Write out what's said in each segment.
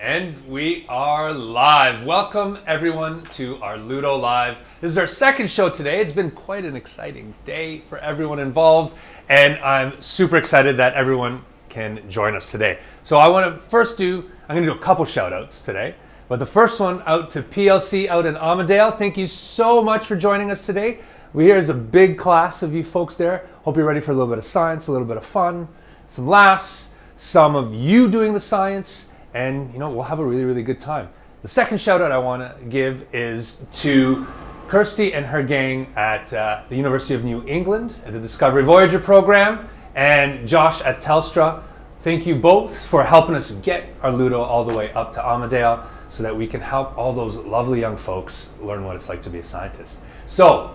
And we are live. Welcome everyone to Arludo Live. This is our second show today. It's been quite an exciting day for everyone involved, and I'm super excited that everyone can join us today. So I'm going to do a couple shout outs today, but the first one out to PLC out in Armadale. Thank you so much for joining us today. Here's a big class of you folks there. Hope you're ready for a little bit of science, a little bit of fun, some laughs, some of you doing the science, and we'll have a really, really good time. The second shout out I want to give is to Kirsty and her gang at the University of New England at the Discovery Voyager program, and Josh at Telstra. Thank you both for helping us get Arludo all the way up to Armadale so that we can help all those lovely young folks learn what it's like to be a scientist. So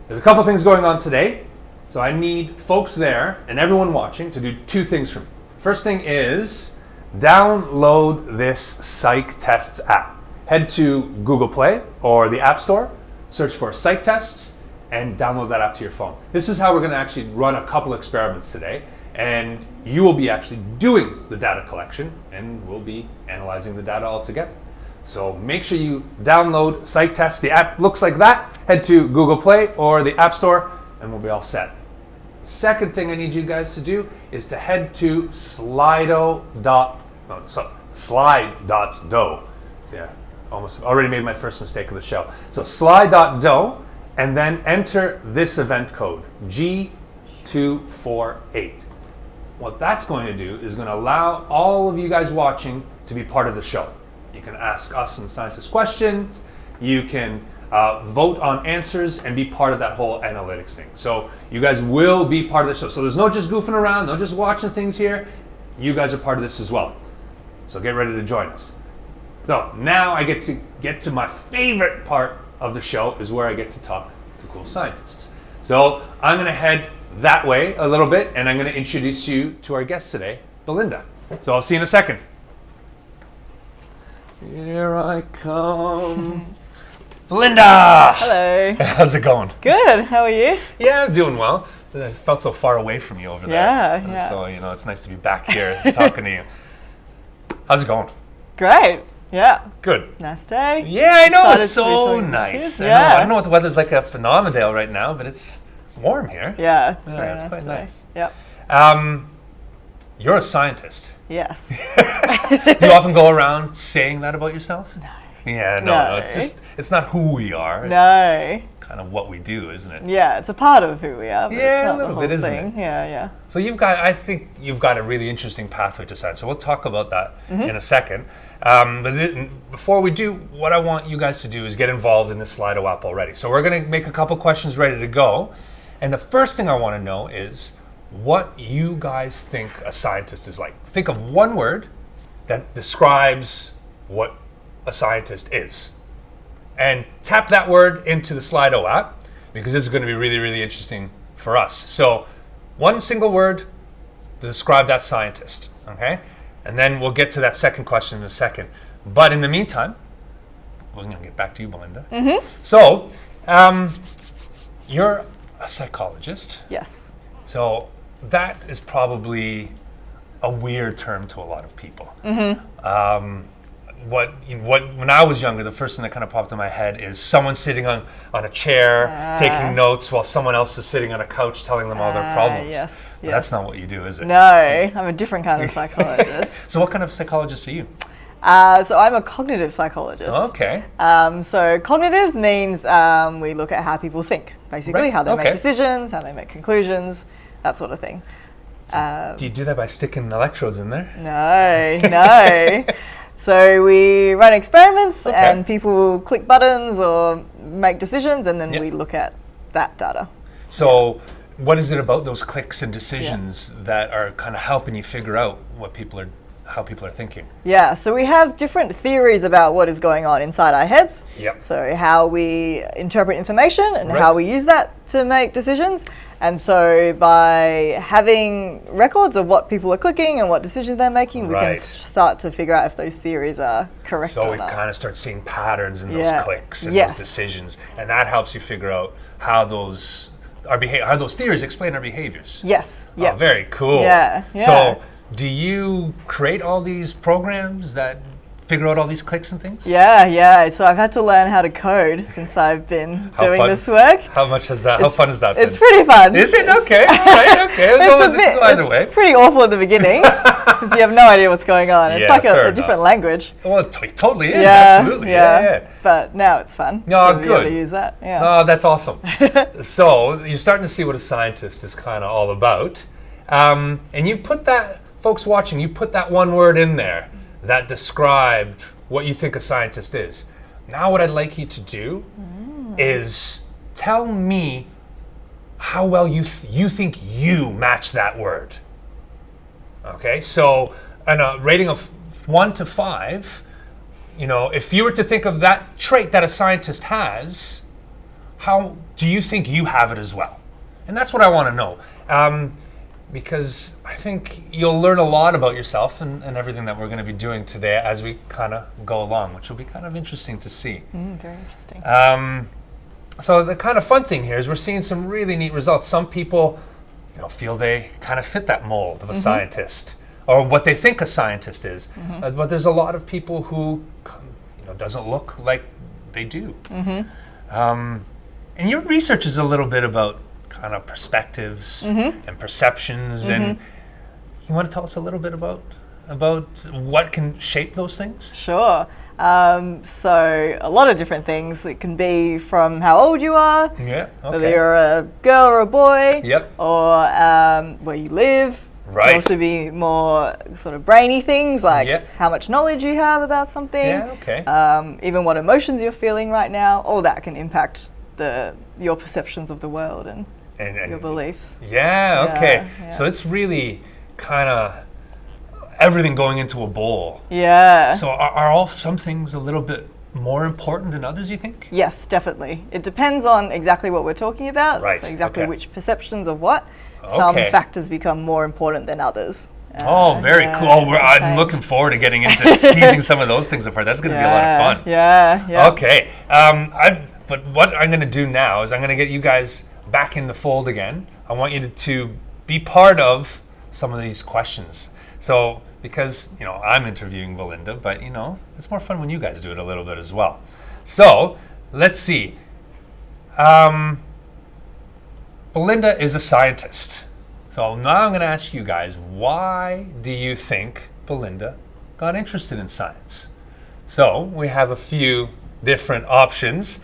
there's a couple things going on today. So I need folks there and everyone watching to do two things for me. First thing is download this Psych Tests app. Head to Google Play or the App Store, search for Psych Tests, and download that app to your phone. This is how we're going to actually run a couple experiments today, and you will be actually doing the data collection, and we'll be analyzing the data all together. So make sure you download Psych Tests. The app looks like that. Head to Google Play or the App Store, and we'll be all set. Second thing I need you guys to do is to head to slide.do. So yeah, almost already made my first mistake of the show. So slide.do, and then enter this event code, G248. What that's going to do is going to allow all of you guys watching to be part of the show. You can ask us and scientists questions. You can vote on answers and be part of that whole analytics thing. So you guys will be part of the show. So there's no just goofing around, no just watching things here. You guys are part of this as well. So get ready to join us. So now I get to my favorite part of the show, is where I get to talk to cool scientists. So I'm going to head that way a little bit, and I'm going to introduce you to our guest today, Belinda. So I'll see you in a second. Here I come. Belinda! Hello. How's it going? Good, how are you? Yeah, I'm doing well. I felt so far away from you over there. Yeah. So, it's nice to be back here talking to you. How's it going? Great, yeah. Good. Nice day. Yeah, I know, it's Excited to be so talking to nice. you. I don't know what the weather's like up in Armadale right now, but it's warm here. Yeah, it's very it's nice quite today. nice. Yep. You're a scientist. Yes. Do you often go around saying that about yourself? No. Yeah, no, it's not who we are. No. It's kind of what we do, isn't it? Yeah, it's a part of who we are, but Yeah, it's not a little the whole bit, isn't thing. it? Yeah. So I think you've got a really interesting pathway to science. So we'll talk about that in a second. But before we do, what I want you guys to do is get involved in this Slido app already. So we're going to make a couple questions ready to go. And the first thing I want to know is what you guys think a scientist is like. Think of one word that describes what a scientist is. And tap that word into the Slido app, because this is going to be really, really interesting for us. So one single word to describe that scientist, okay? And then we'll get to that second question in a second. But in the meantime, we're going to get back to you, Belinda. So you're a psychologist. Yes. So that is probably a weird term to a lot of people. When I was younger, the first thing that kind of popped in my head is someone sitting on a chair taking notes while someone else is sitting on a couch telling them all their problems. Yes. But that's not what you do, is it? No, I'm a different kind of psychologist. So what kind of psychologist are you? So I'm a cognitive psychologist. Okay. So cognitive means we look at how people think, basically, how they make decisions, how they make conclusions, that sort of thing. Do you do that by sticking electrodes in there? No. So we run experiments and people click buttons or make decisions, and then we look at that data. So what is it about those clicks and decisions that are kind of helping you figure out how people are thinking? Yeah, so we have different theories about what is going on inside our heads. Yep. So how we interpret information and how we use that to make decisions. And so by having records of what people are clicking and what decisions they're making, we can start to figure out if those theories are correct or not. So we kind of start seeing patterns in those clicks and those decisions, and that helps you figure out how those theories explain our behaviors. Yes. Oh, very cool. Yeah. So do you create all these programs that figure out all these clicks and things? Yeah. So I've had to learn how to code since I've been doing this work. How much has that? How fun has that been? It's pretty fun. Is it? Okay. All right. Okay. It's pretty awful at the beginning because you have no idea what's going on. It's like a different language. Well, it totally is. Absolutely. Yeah. But now it's fun. Oh, good. Be able to use that. Yeah. Oh, that's awesome. So you're starting to see what a scientist is kind of all about, and you put that, folks watching, you put that one word in there that described what you think a scientist is. Now what I'd like you to do is tell me how well you think you match that word. Okay, so on a rating of 1 to 5, if you were to think of that trait that a scientist has, how do you think you have it as well? And that's what I want to know. Because I think you'll learn a lot about yourself and everything that we're going to be doing today as we kind of go along, which will be kind of interesting to see. Very interesting. So the kind of fun thing here is we're seeing some really neat results. Some people, feel they kind of fit that mold of a scientist, or what they think a scientist is. But there's a lot of people who, doesn't look like they do. And your research is a little bit about kind of perspectives and perceptions, and you want to tell us a little bit about what can shape those things? Sure. So a lot of different things. It can be from how old you are, whether you're a girl or a boy, or where you live. Right. It can also be more sort of brainy things like how much knowledge you have about something. Even what emotions you're feeling right now. All that can impact your perceptions of the world and your beliefs. So it's really kind of everything going into a bowl. So are all some things a little bit more important than others, you think? Yes, definitely. It depends on exactly what we're talking about. Right. So which perceptions of what. Some factors become more important than others. Very cool. I'm looking forward to getting into teasing some of those things apart. That's going to be a lot of fun. Okay. But what I'm going to do now is I'm going to get you guys back in the fold again. I want you to be part of some of these questions. So, because, I'm interviewing Belinda, but, it's more fun when you guys do it a little bit as well. So, let's see. Belinda is a scientist. So now I'm going to ask you guys, why do you think Belinda got interested in science? So we have a few different options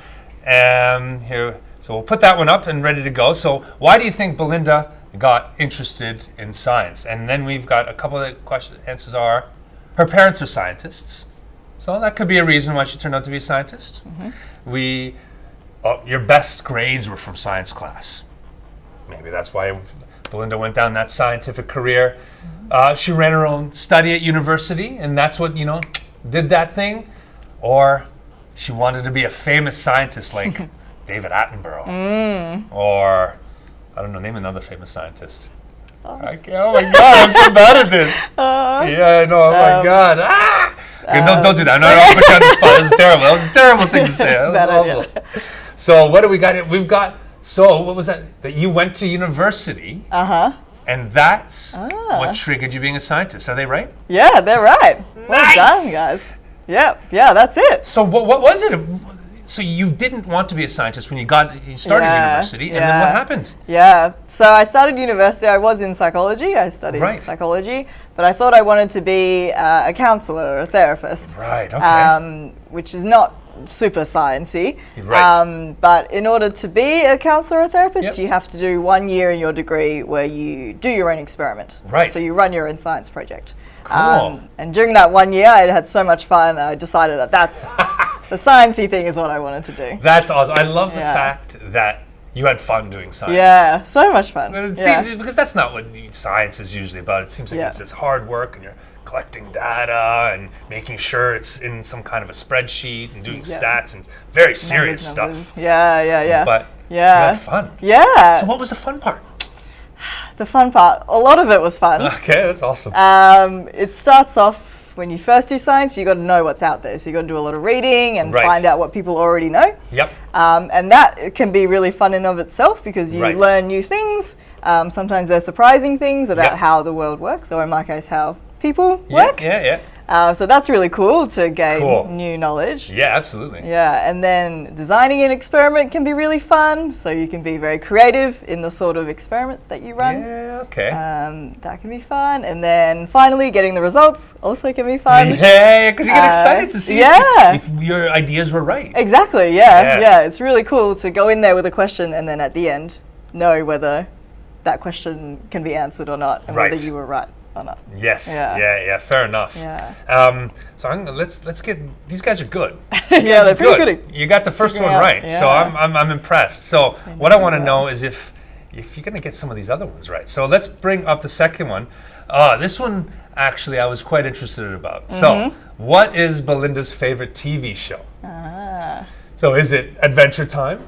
here. So we'll put that one up and ready to go. So why do you think Belinda got interested in science? And then we've got a couple of answers are, her parents are scientists. So that could be a reason why she turned out to be a scientist. Your best grades were from science class. Maybe that's why Belinda went down that scientific career. She ran her own study at university, and that's what, did that thing. Or she wanted to be a famous scientist like David Attenborough. Or, I don't know, name another famous scientist. Oh my God, I'm so bad at this. Oh my God. Don't do that. No, I'll put you on the spot. That was terrible. That was a terrible thing to say. That was awful. So what do we got here? We've got, what was that? That you went to university. And that's what triggered you being a scientist. Are they right? Yeah, they're right. Well done, guys. Yeah, that's it. So what was it? So you didn't want to be a scientist when you started university, and then what happened? So I started university. I was in psychology. I studied psychology, but I thought I wanted to be a counselor or a therapist. Right. Okay. Which is not super sciencey. Right. But in order to be a counselor or therapist, you have to do 1 year in your degree where you do your own experiment. Right. So you run your own science project. Cool. And during that 1 year, I had so much fun. I decided that's the sciencey thing is what I wanted to do. That's awesome. I love the fact that you had fun doing science. Yeah, so much fun. See, because that's not what science is usually about. It seems like it's this hard work, and you're collecting data and making sure it's in some kind of a spreadsheet and doing stats and very serious stuff. Yeah. But you had fun. Yeah. So what was the fun part? The fun part, a lot of it was fun. Okay, that's awesome. It starts off when you first do science, you got to know what's out there. So you got to do a lot of reading and find out what people already know. Yep. And that can be really fun in of itself because you learn new things. Sometimes they're surprising things about how the world works, or in my case, how people work. Yeah. So that's really cool to gain Cool. new knowledge. Yeah, absolutely. Yeah, and then designing an experiment can be really fun. So you can be very creative in the sort of experiment that you run. Yeah, okay. That can be fun. And then finally, getting the results also can be fun. Yeah, because you get excited to see if your ideas were right. Exactly, yeah. It's really cool to go in there with a question and then at the end know whether that question can be answered or not and whether you were right or not. Yes, yeah, fair enough. Yeah. So let's get, these guys are good. Yeah, they're pretty good. You got the first one right, so I'm impressed. So what I want to know is if you're going to get some of these other ones right. So let's bring up the second one. This one, actually, I was quite interested about. So what is Belinda's favorite TV show? So is it Adventure Time?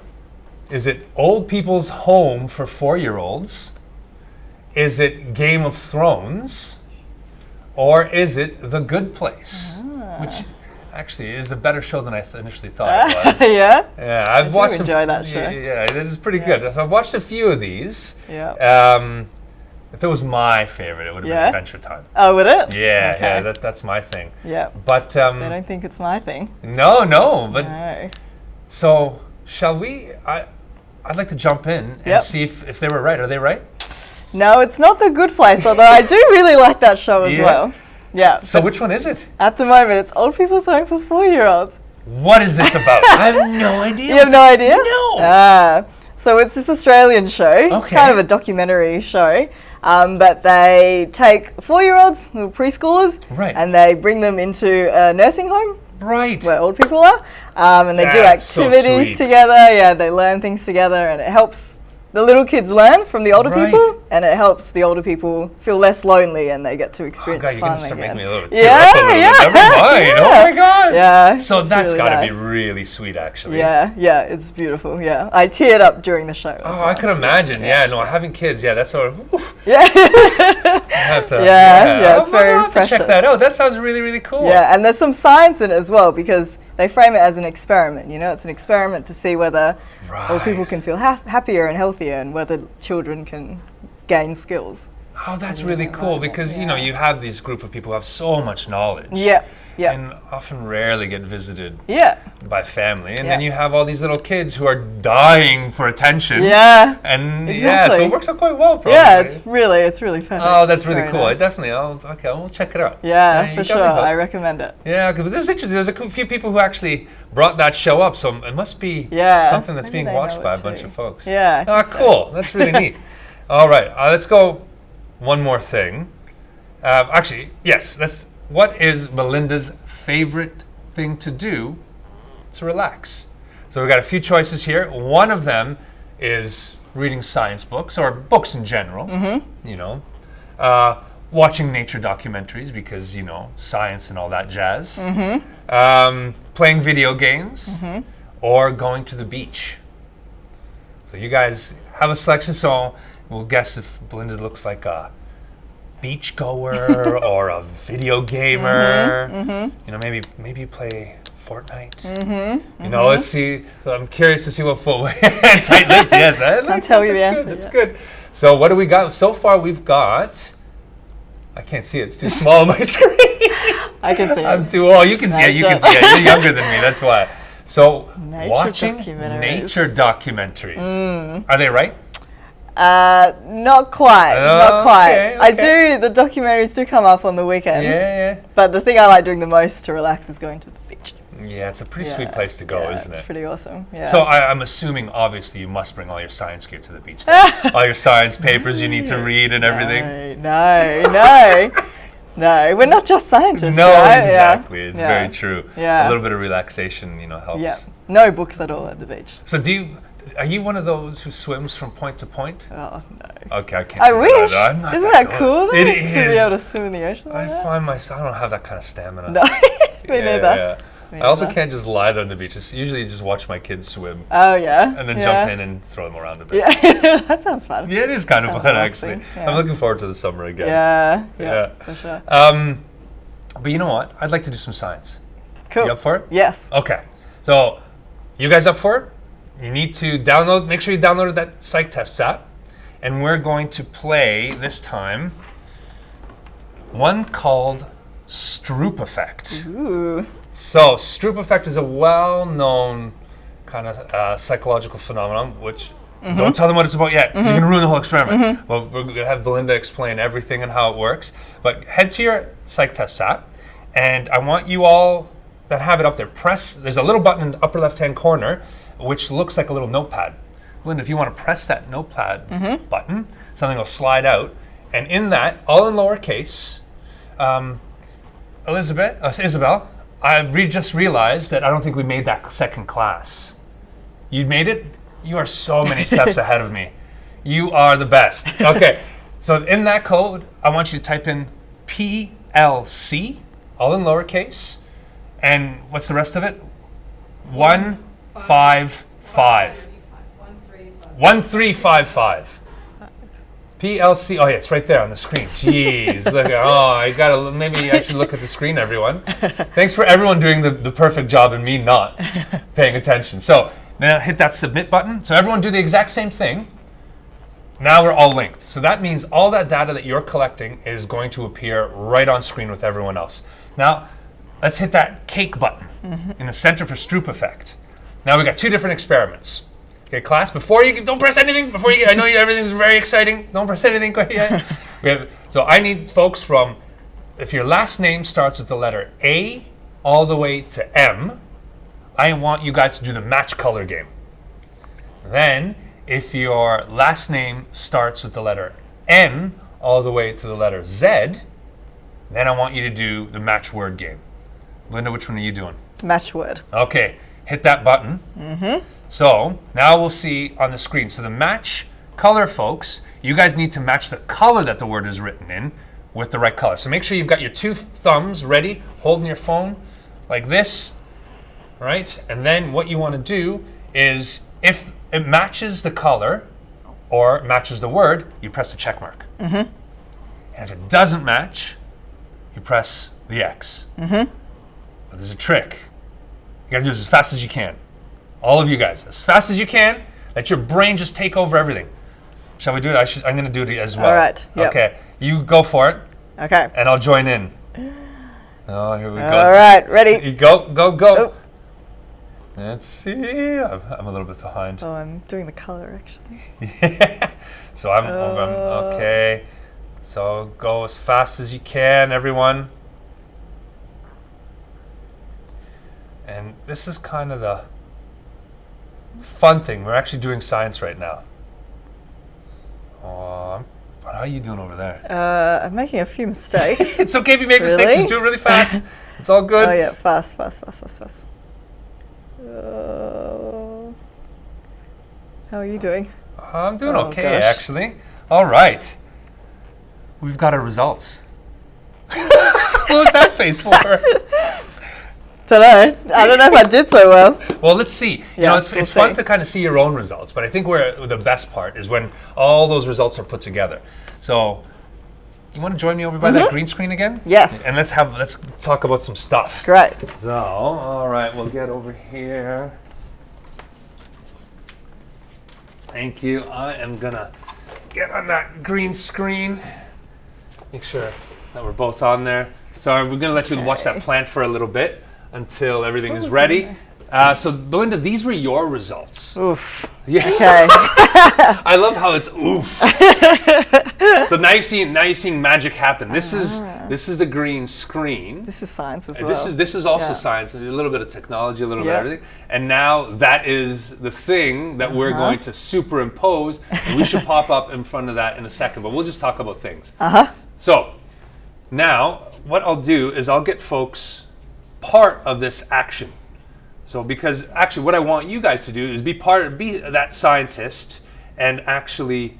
Is it Old People's Home for 4-year-olds? Is it Game of Thrones? Or is it The Good Place? Which actually is a better show than I initially thought it was. Yeah, I've watched. Enjoy that show. Yeah, it is pretty good. So I've watched a few of these. Yeah. If it was my favorite, it would have been Adventure Time. Oh, would it? Yeah, yeah, that's my thing. Yeah. But I don't think it's my thing. No, but so shall we? I'd like to jump in and see if they were right. Are they right? No, it's not The Good Place, although I do really like that show as well. Yeah. So which one is it? At the moment, it's Old People's Home for 4-year-olds. What is this about? I have no idea. You have no idea? No. So it's this Australian show. It's kind of a documentary show. But they take 4-year-olds, little preschoolers, and they bring them into a nursing home. Right. Where old people are. And they do activities together. Yeah, they learn things together, and it helps the little kids learn from the older people, and it helps the older people feel less lonely, and they get to experience fun again. You're going to start making me a little bit tear up a little bit. Never mind. Oh my God. Yeah. So that's got to be really sweet, actually. Yeah, it's beautiful. Yeah, I teared up during the show. Oh, I could imagine. Yeah, no, having kids. Yeah, that's sort of. Oof. Yeah. I have to. It's very I'll have to check that out. That sounds really, really cool. Yeah, and there's some science in it as well because they frame it as an experiment. You know, it's an experiment to see whether old people can feel happier and healthier, and whether children can gain skills. Oh, that's really cool because you know you have this group of people who have so much knowledge. Yeah. And often rarely get visited by family. And then you have all these little kids who are dying for attention. Yeah. And so it works out quite well, probably. Yeah, it's really perfect. Oh, that's really cool. Nice. We'll check it out. Yeah, for sure. I recommend it. Yeah, because there's interesting. There's a few people who actually brought that show up, so it must be something that's being watched by a bunch of folks. Yeah. Oh, cool. That's really neat. All right, let's go one more thing. Actually, yes, what is Belinda's favorite thing to do to relax? So we've got a few choices here. One of them is reading science books or books in general. You know, watching nature documentaries because science and all that jazz. Playing video games or going to the beach. So you guys have a selection. So we'll guess if Belinda looks like a beach goer or a video gamer. You know, maybe play Fortnite. You know, let's see. So I'm curious to see what footwear. Tight-lipped, yes. I'll tell you the answer. That's good. So what do we got? So far we've got. I can't see it. It's too small on my screen. I can see it. I'm too old. You can see it. You can see it. You're younger than me. That's why. So watching nature documentaries. Are they right? Not quite. Not quite. Okay. The documentaries do come up on the weekends. Yeah. But the thing I like doing the most to relax is going to the beach. Yeah, it's a pretty sweet place to go, isn't it? It's pretty awesome. Yeah. So I'm assuming, obviously, you must bring all your science gear to the beach. All your science papers you need to read and everything. No, we're not just scientists. No, right? exactly. It's very true. Yeah. A little bit of relaxation, helps. Yeah. No books at all at the beach. So are you one of those who swims from point to point? Oh, no. Okay, I can't. I wish. I'm not Isn't that cool? Though, it to is. be able to swim in the ocean. I find myself, I don't have that kind of stamina. No, me neither. Yeah. I also can't just lie there on the beach. Usually just watch my kids swim. Oh, yeah? And then jump in and throw them around a bit. Yeah, that sounds fun. Yeah, it is kind of fun, actually. Yeah. I'm looking forward to the summer again. Yeah, for sure. But you know what? I'd like to do some science. Cool. You up for it? Yes. Okay. So, you guys up for it? You need to make sure you downloaded that Psych Tests app. And we're going to play, this time, one called Stroop effect. Ooh. So Stroop effect is a well-known kind of psychological phenomenon, which don't tell them what it's about yet. You're going to ruin the whole experiment. Well, we're going to have Belinda explain everything and how it works. But head to your Psych Test app, and I want you all that have it up there, there's a little button in the upper left-hand corner, which looks like a little notepad. Belinda, if you want to press that notepad button, something will slide out. And in that, all in lowercase, Isabel, I just realized that I don't think we made that second class. You made it? You are so many steps ahead of me. You are the best. Okay, so in that code, I want you to type in PLC, all in lowercase, and what's the rest of it? 155. 1355. PLC. Oh yeah, it's right there on the screen. Jeez, look at. Maybe I should look at the screen, everyone. Thanks for everyone doing the perfect job and me not paying attention. So now hit that submit button. So everyone do the exact same thing. Now we're all linked. So that means all that data that you're collecting is going to appear right on screen with everyone else. Now let's hit that cake button in the center for Stroop effect. Now we got two different experiments. Okay, class, don't press anything. I know everything's very exciting. Don't press anything quite yet. So I need folks from, if your last name starts with the letter A all the way to M, I want you guys to do the match color game. Then, if your last name starts with the letter N all the way to the letter Z, then I want you to do the match word game. Linda, which one are you doing? Match word. Okay, hit that button. So now we'll see on the screen. So the match color, folks, you guys need to match the color that the word is written in with the right color. So make sure you've got your two thumbs ready, holding your phone like this, right? And then what you want to do is, if it matches the color or matches the word, you press the check mark. And if it doesn't match, you press the X. But there's a trick. You gotta do this as fast as you can. All of you guys, as fast as you can. Let your brain just take over everything. Shall we do it? I'm going to do it as well. All right. Yep. Okay. You go for it. Okay. And I'll join in. Oh, here we go. All right. Ready? Go. Oh. Let's see. I'm a little bit behind. Oh, I'm doing the color actually. Yeah. So I'm over. Okay. So go as fast as you can, everyone. And this is kind of the fun thing. We're actually doing science right now. How are you doing over there? I'm making a few mistakes. It's okay if you make mistakes. Just do it really fast. It's all good. Oh yeah, fast. How are you doing? I'm doing okay, actually. All right. We've got our results. What was that face for? I don't know if I did so well. Well, let's see. It's fun to kind of see your own results, but I think where the best part is when all those results are put together. So, you want to join me over by that green screen again? Yes. And let's talk about some stuff. Great. So, all right, we'll get over here. Thank you. I am gonna get on that green screen. Make sure that we're both on there. So we're gonna let you watch that plant for a little bit until everything is ready. So Belinda, these were your results. Oof. Yeah. Okay. I love how it's oof. So now you're seeing magic happen. This is the green screen. This is science as well. This is also science, a little bit of technology, a little bit of everything. And now that is the thing that we're going to superimpose, and we should pop up in front of that in a second, but we'll just talk about things. So now what I'll do is I'll get folks part of this action. So because actually what I want you guys to do is be that scientist and actually,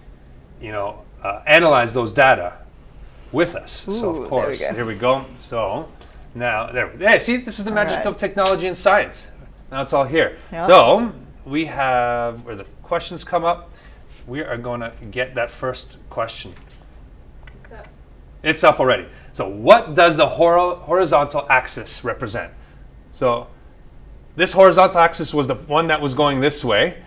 analyze those data with us. Ooh, so of course, here we go. So now see, this is the magic of technology and science. Now it's all here. Yeah. So we have where the questions come up. We are going to get that first question. It's up already. So what does the horizontal axis represent? So this horizontal axis was the one that was going this way.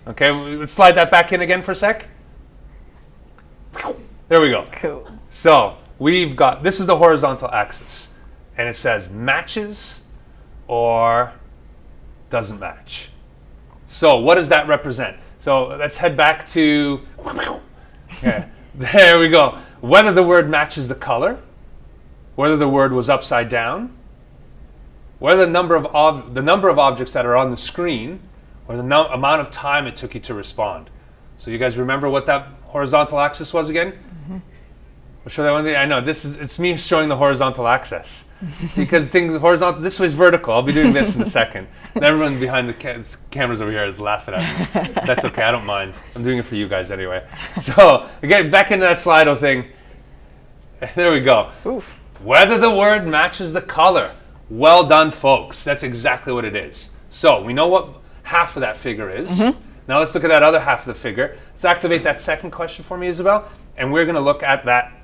Okay, let's slide that back in again for a sec. There we go. Cool. So we've got, this is the horizontal axis, and it says matches or doesn't match. So what does that represent? So let's head back to, yeah, there we go. Whether the word matches the color, whether the word was upside down, whether the number of objects that are on the screen, or the amount of time it took you to respond. So you guys remember what that horizontal axis was again? We'll show that one thing. I know it's me showing the horizontal axis because things horizontal. This was vertical. I'll be doing this in a second. And everyone behind the cameras over here is laughing at me. That's okay. I don't mind. I'm doing it for you guys anyway. So again, back into that Slido thing. There we go. Oof. Whether the word matches the color. Well done, folks. That's exactly what it is. So we know what half of that figure is. Now let's look at that other half of the figure. Let's activate that second question for me, Isabel. And we're going to look at that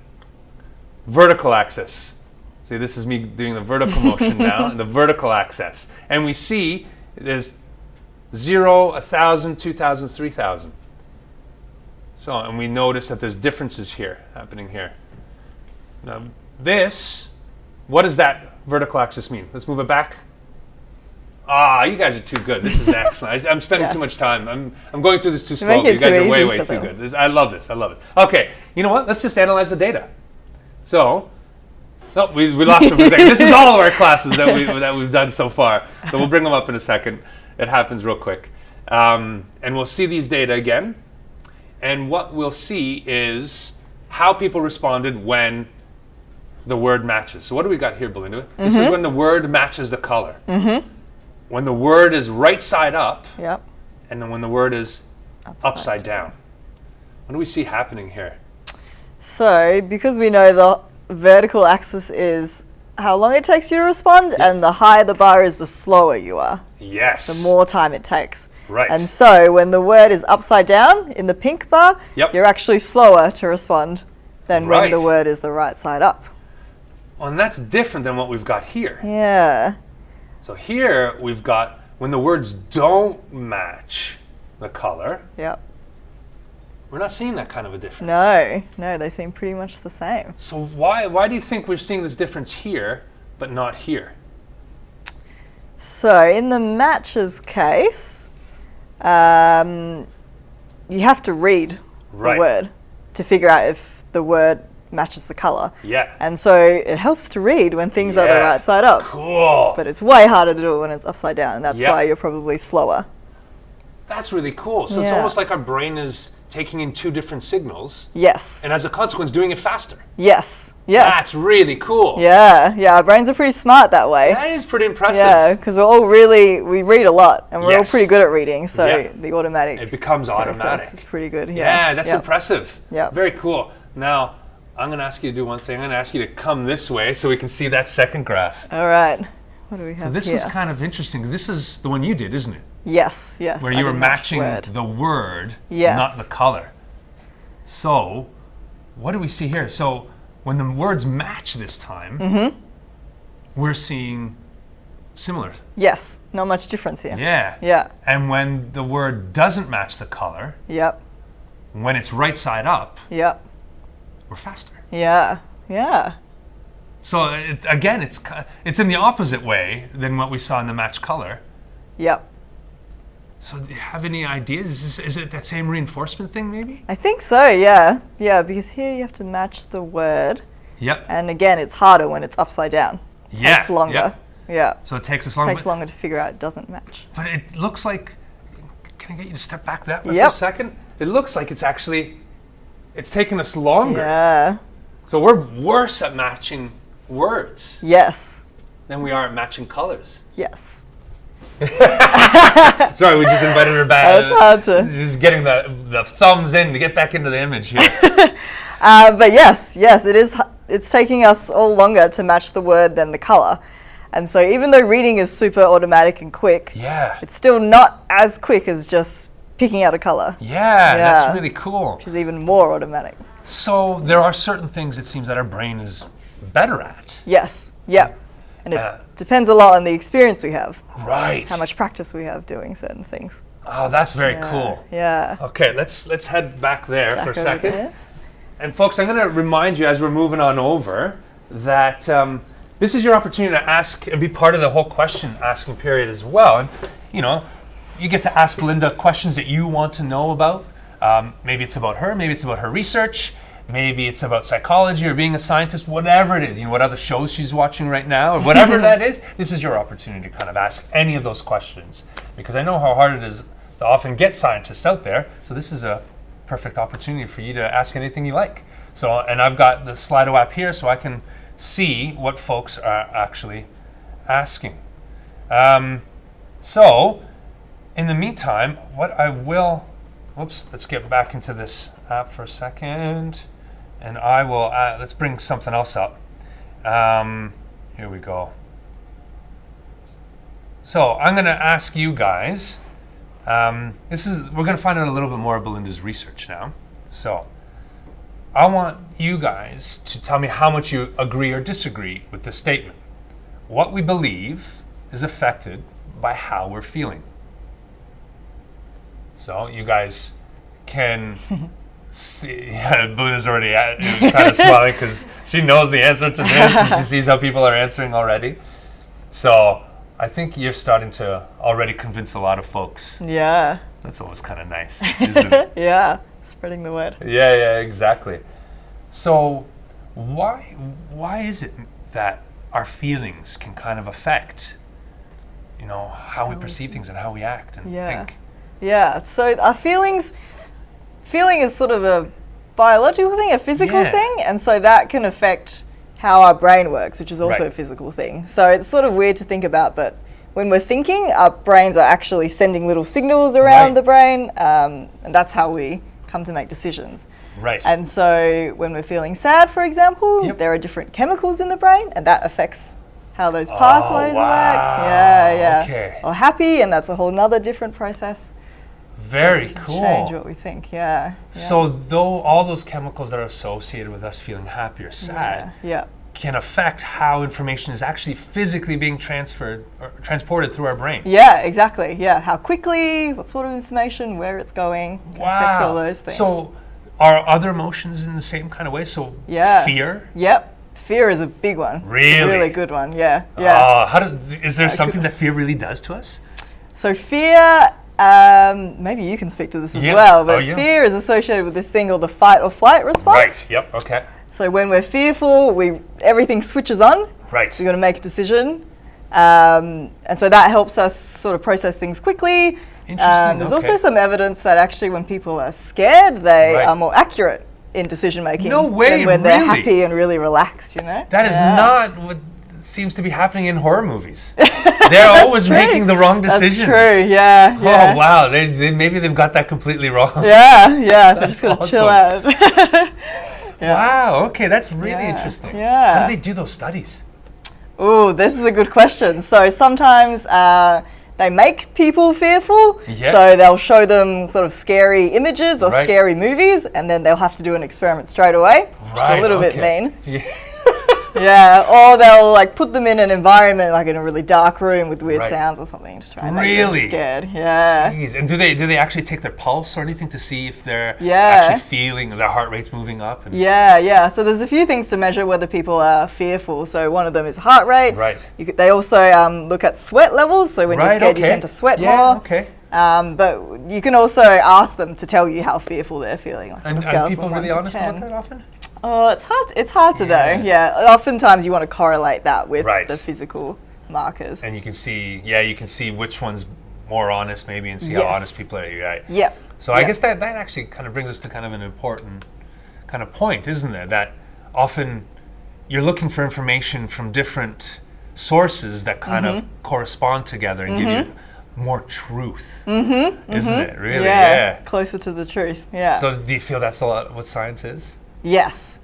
vertical axis. See, this is me doing the vertical motion now, and the vertical axis. And we see there's 0, 1,000, 2,000, 3,000. So, and we notice that there's differences here, happening here. Now, this, what does that vertical axis mean? Let's move it back. Ah, you guys are too good. This is excellent. I'm spending too much time. I'm going through this too slowly. You guys are way too good. I love this. I love it. Okay, you know what? Let's just analyze the data. So, no, we lost it for a second. This is all of our classes that we've done so far. So we'll bring them up in a second. It happens real quick. And we'll see these data again. And what we'll see is how people responded when the word matches. So what do we got here, Belinda? This is when the word matches the color. When the word is right side up. Yep. And then when the word is upside down. What do we see happening here? So, because we know the vertical axis is how long it takes you to respond, and the higher the bar is, the slower you are. Yes. The more time it takes. Right. And so, when the word is upside down in the pink bar, you're actually slower to respond than when the word is the right side up. Well, and that's different than what we've got here. Yeah. So here we've got when the words don't match the color. Yep. We're not seeing that kind of a difference. No, they seem pretty much the same. So why do you think we're seeing this difference here, but not here? So in the matches case, you have to read the word to figure out if the word matches the color. Yeah. And so it helps to read when things are the right side up. Cool. But it's way harder to do it when it's upside down, and that's why you're probably slower. That's really cool. So it's almost like our brain is taking in two different signals. Yes. And as a consequence, doing it faster. Yes. That's really cool. Yeah, our brains are pretty smart that way. That is pretty impressive. Yeah, because we read a lot, and we're all pretty good at reading, so the automatic. It becomes automatic. It's pretty good. Yeah, that's impressive. Yeah. Very cool. Now, I'm going to ask you to do one thing. I'm going to ask you to come this way so we can see that second graph. All right. What do we have So this here? was kind of interesting. This is the one you did, isn't it? Yes. Where you were matching the word, not the color. So, what do we see here? So, when the words match this time, we're seeing similar. Yes. Not much difference here. Yeah. And when the word doesn't match the color, when it's right side up, we're faster. Yeah. So again, it's in the opposite way than what we saw in the match color. Yep. So do you have any ideas? Is it that same reinforcement thing maybe? I think so, yeah. Yeah, because here you have to match the word. Yep. And again, it's harder when it's upside down. It takes longer. Yeah. So it takes us longer. It takes longer to figure out it doesn't match. But it looks like, can I get you to step back that way for a second? It looks like it's taking us longer. Yeah. So we're worse at matching words. Yes. Than we are at matching colors. Yes. Sorry, we just invited her back. It's hard to. Just getting the thumbs in to get back into the image here. But yes, it is. It's taking us all longer to match the word than the color. And so even though reading is super automatic and quick, it's still not as quick as just picking out a color. Yeah, that's really cool. Which is even more automatic. So there are certain things it seems that our brain is better at. Yes, and it depends a lot on the experience we have. Right. How much practice we have doing certain things. Oh, that's very cool. Yeah. Okay, let's head back there for a second. And folks, I'm going to remind you as we're moving on over that this is your opportunity to ask and be part of the whole question asking period as well. And, you know, you get to ask Belinda questions that you want to know about. Maybe it's about her, maybe it's about her research, maybe it's about psychology or being a scientist, whatever it is, you know, what other shows she's watching right now, or whatever that is. This is your opportunity to kind of ask any of those questions, because I know how hard it is to often get scientists out there. So this is a perfect opportunity for you to ask anything you like. So, and I've got the Slido app here so I can see what folks are actually asking. So, in the meantime, what I will, let's get back into this app for a second. And I will, let's bring something else up. Here we go. So, I'm going to ask you guys, we're going to find out a little bit more of Belinda's research now. So, I want you guys to tell me how much you agree or disagree with this statement. What we believe is affected by how we're feeling. So, you guys can see, Belinda's already kind of smiling because she knows the answer to this and she sees how people are answering already. So, I think you're starting to already convince a lot of folks. Yeah. That's always kind of nice, isn't it? Yeah, spreading the word. Yeah, exactly. So why is it that our feelings can kind of affect, you know, how we perceive things and how we act and think? Yeah, so our feeling is sort of a biological thing, a physical thing, and so that can affect how our brain works, which is also a physical thing. So it's sort of weird to think about, but when we're thinking, our brains are actually sending little signals around the brain, and that's how we come to make decisions. Right. And so when we're feeling sad, for example, there are different chemicals in the brain, and that affects how those pathways work. Yeah. Okay. Or happy, and that's a whole nother different process. Very So cool. Change what we think. Yeah. So though all those chemicals that are associated with us feeling happy or sad can affect how information is actually physically being transferred or transported through our brain. Yeah, exactly. Yeah. How quickly, what sort of information, where it's going, can affect all those things. So are other emotions in the same kind of way? So fear? Yep. Fear is a big one. Really? A really good one. Yeah. Yeah. Is there something that fear really does to us? So fear, maybe you can speak to this as well, but fear is associated with this thing called the fight or flight response. Right. Yep. Okay. So when we're fearful, everything switches on. Right. So we've got to make a decision. And so that helps us sort of process things quickly. Interesting. There's also some evidence that actually when people are scared, they are more accurate in decision making. No way, than when they're happy and really relaxed, you know? That is not what seems to be happening in horror movies. They're always making the wrong decisions. That's true, yeah. Oh, wow. Maybe they've got that completely wrong. Yeah. They're just going to chill out. Wow, okay, that's really interesting. Yeah. How do they do those studies? Oh, this is a good question. So sometimes they make people fearful. Yeah. So they'll show them sort of scary images or scary movies, and then they'll have to do an experiment straight away. Right. Which is a little bit mean. Yeah. Yeah, or they'll like put them in an environment like in a really dark room with weird sounds or something to try and make them scared. Yeah. Jeez. And do they actually take their pulse or anything to see if they're actually feeling their heart rate's moving up? And yeah. So there's a few things to measure whether people are fearful. So one of them is heart rate. Right. They also look at sweat levels. So when you're scared, you tend to sweat more. Okay. But you can also ask them to tell you how fearful they're feeling. Like and are people really honest about that often? Oh, it's hard to know. Yeah, oftentimes you want to correlate that with the physical markers. And you can see which one's more honest maybe and see how honest people are. Right. Yeah. So I guess that actually kind of brings us to kind of an important kind of point, isn't it? That often you're looking for information from different sources that kind of correspond together and give you more truth, isn't it? Really? Yeah. Closer to the truth. Yeah. So do you feel that's a lot what science is? Yes.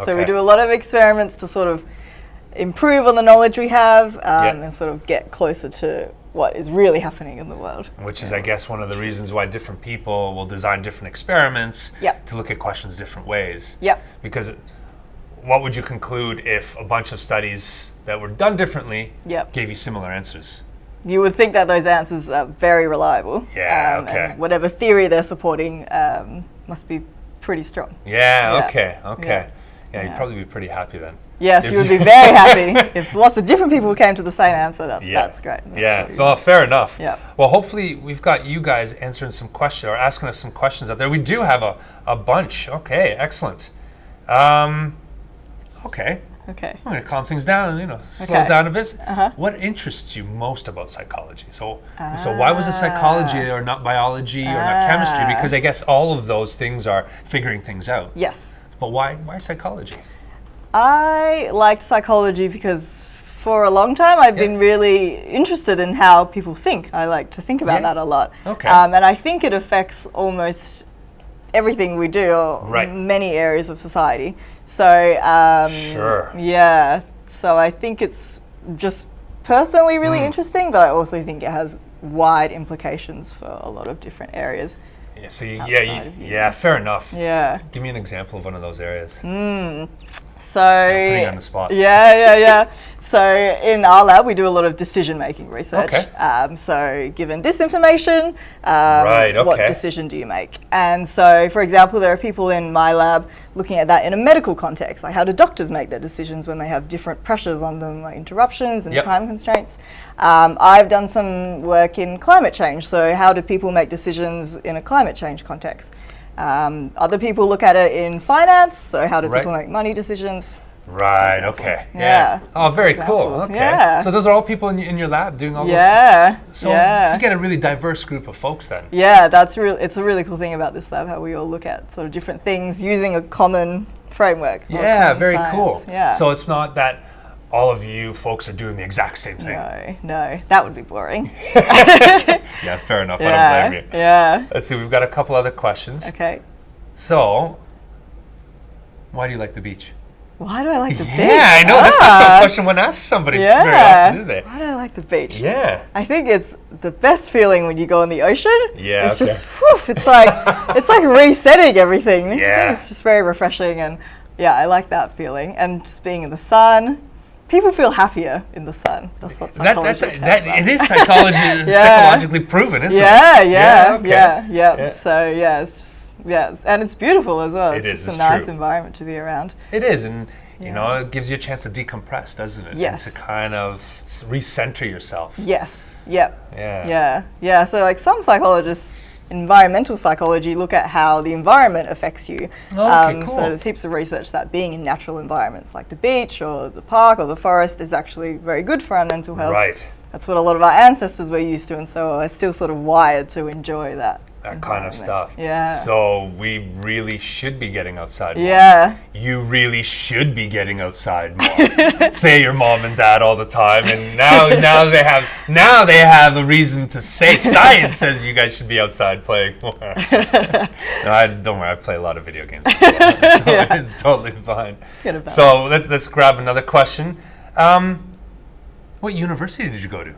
So we do a lot of experiments to sort of improve on the knowledge we have and sort of get closer to what is really happening in the world. Which is, I guess, one of the reasons why different people will design different experiments to look at questions different ways. Because what would you conclude if a bunch of studies that were done differently gave you similar answers? You would think that those answers are very reliable. And whatever theory they're supporting must be pretty strong. Yeah, okay. Yeah, you'd Yeah. probably be pretty happy then. Yes, you would be very happy if lots of different people came to the same answer. That's great. That's Well, fair enough. Yeah. Well, hopefully we've got you guys answering some questions or asking us some questions out there. We do have a bunch. Okay, excellent. Okay. Okay. I'm going to calm things down and, slow Okay. down a bit. Uh-huh. What interests you most about psychology? So why was it psychology or not biology or not chemistry? Because I guess all of those things are figuring things out. Yes. But why psychology? I liked psychology because for a long time I've been really interested in how people think. I like to think about that a lot. Okay. And I think it affects almost everything we do, or Right. many areas of society. So, Sure. yeah, so I think it's just personally really interesting, but I also think it has wide implications for a lot of different areas. Yeah, so Outside of fair enough. Yeah. Give me an example of one of those areas. So, putting you on the spot. Yeah. So in our lab, we do a lot of decision-making research. Okay. So given this information, Right, what okay. decision do you make? And so, for example, there are people in my lab looking at that in a medical context, like how do doctors make their decisions when they have different pressures on them, like interruptions and Yep. time constraints. I've done some work in climate change. So how do people make decisions in a climate change context? Other people look at it in finance. So how do Right. people make money decisions? Right, okay. Yeah. Oh, very cool. Examples. Okay. Yeah. So those are all people in your lab doing all those. Yeah. So yeah. you get a really diverse group of folks then. Yeah, it's a really cool thing about this lab, how we all look at sort of different things using a common framework. or a Yeah, common very science. cool. Yeah. So it's not that all of you folks are doing the exact same thing. No, that would be boring. Yeah, fair enough. I don't blame you. Yeah. Let's see, we've got a couple other questions. Okay. So, why do you like the beach? Why do I like the beach? Yeah, I know. That's not some question one asks somebody very often, do they? Why do I like the beach? Yeah. I think it's the best feeling when you go in the ocean. Yeah, It's okay. just, whew, it's like resetting everything. Yeah. It's just very refreshing, and yeah, I like that feeling. And just being in the sun, people feel happier in the sun. That's what psychology tells us. It is psychology, Yeah. psychologically proven, isn't it? Yeah. Okay. Yeah. So yeah, it's just and it's beautiful as well. It It's is, just it's a nice true. environment to be around. It is, and you Yeah. know, it gives you a chance to decompress, doesn't it? Yes. And to kind of recenter yourself. Yes. Yep. Yeah. Yeah. So like some psychologists, environmental psychology, look at how the environment affects you. Okay, cool. So there's heaps of research that being in natural environments like the beach or the park or the forest is actually very good for our mental health. Right. That's what a lot of our ancestors were used to, and so we're still sort of wired to enjoy that. That kind of environment. stuff. Yeah. So we really should be getting outside more. Yeah. You really should be getting outside more. Say your mom and dad all the time, and now they have a reason to say science says you guys should be outside playing more. No, don't worry, I play a lot of video games as well, so Yeah. it's totally fine. Get a balance. So let's grab another question. What university did you go to?